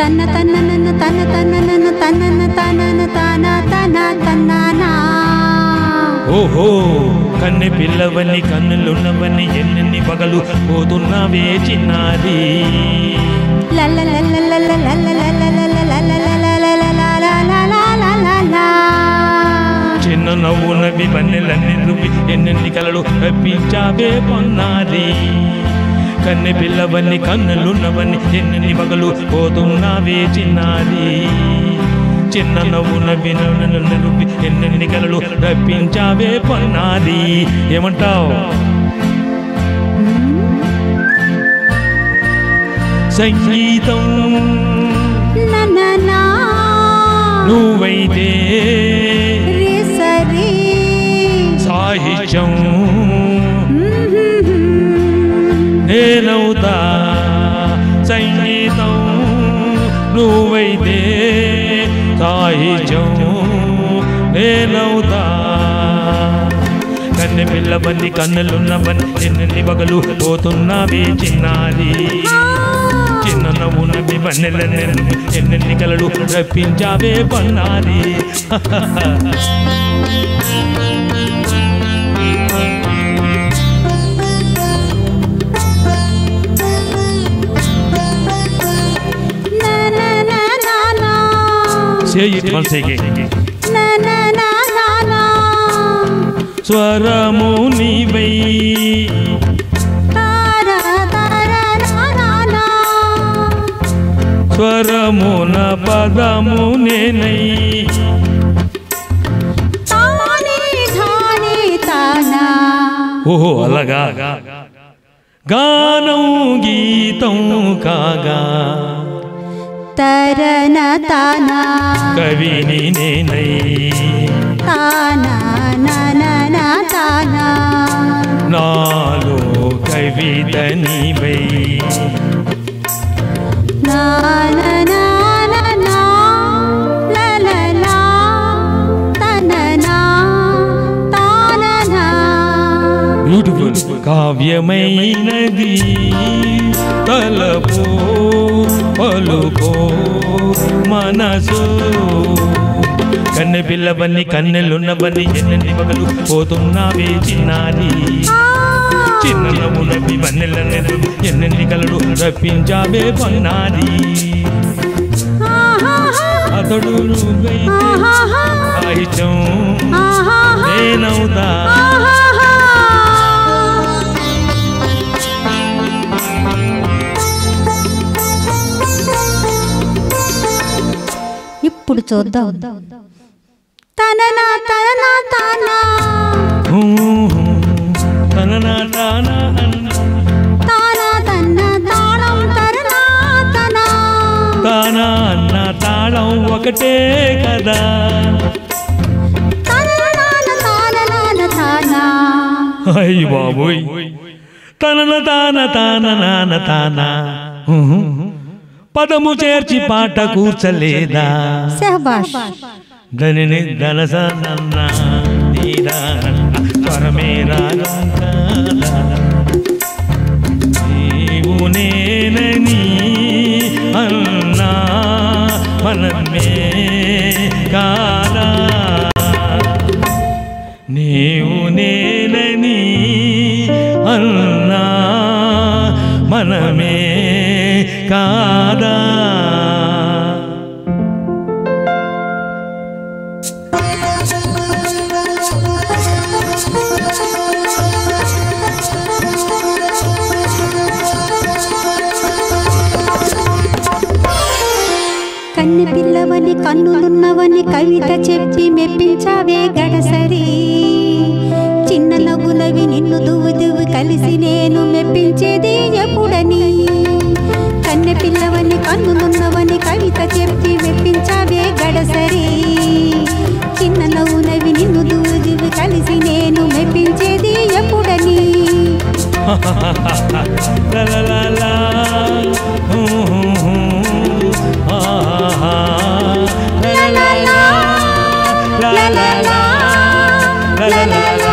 తన తనన తన తనన తనన తనన తన తన తననా. ఓహో కన్నె పిల్లవని కన్నులున్నవని ఎన్నెన్ని పగలు పోతున్నావే చిన్నారి. చిన్న నవ్వునవి పన్నెలన్నీ రువి ఎన్నెన్ని కలలు రప్పించావే పొన్నారి. కన్నె పిల్లవని కన్నులున్నవని ఎన్నెన్ని పగలు పోతున్నావే చిన్నారి. చిన్న నవ్వునవి రువి ఎన్నెన్ని కలలు రప్పించావే పొన్నారి. ఏమంటావు? సంగీతం నువ్వైతే సాహిత్యం నేనవుతా. సంగీతం నువ్వైతే సాహిత్యం నేనవుతా. కన్నె పిల్లవని కన్నులున్నవని ఎన్నెన్ని పగలు పోతున్నావే చిన్నారి. చిన్న నవ్వునవి వన్నెలన్నీ ఎన్నెన్ని కలలు రప్పించావే పొన్నారి. Say it once again. స్వరము నీవై స్వరమున పదము నేనై ఓహో అలాగా. గానం గీతం కాగా తరన తానా కవిని నేనై తానా నానా తానా నాలో కవిత నీవై నానా నానా లలలా తననా తాననా. బ్యూటిఫుల్. కావ్యమైనది తలపో పలుకో మనసు. కన్నె పిల్లవని కన్నెలున్నవని ఎన్నెన్ని పగలు పోతున్నావే చిన్నారి. చిన్న నవ్వునవి వన్నెలన్నీ ఎన్నెన్ని కలలు రప్పించావే పొన్నారి. అతడు నువ్వైతే సాహిత్యం నేనవుతా. ఇప్పుడు చూద్దాం. తననా తననా తానా తననా తానా తానా తన్న తాళం తరనా తనా తానా అన్న తాళం ఒకటే కదా. అయ్య బాబోయ్. తనన తాన తాన నాన తానా పదము చేర్చి పాట కూర్చలేదా. ధనిని ధనస నన్న స్వరమే రాగం కాదా. నీవు నేనని అన్నా మనమే కాదా. నీవు నేనని అన్నా మనమే కాదా. కన్నె పిల్లవని కన్నులున్నవని కవిత చెప్పి మెప్పించావే గడసరి. చిన్న నవ్వులవి నిన్ను దువ్వు దువ్వు కలిసి నేను మెప్పించేది ఎప్పుడని. కన్నె పిల్లవని కన్నులున్నవని కవిత చెప్పి మెప్పించావే గడసరి. చిన్న నవ్వులవి నిన్ను దువ్వు దువ్వు కలిసి నేను మెప్పించేది ఎప్పుడని. la la la la la la la la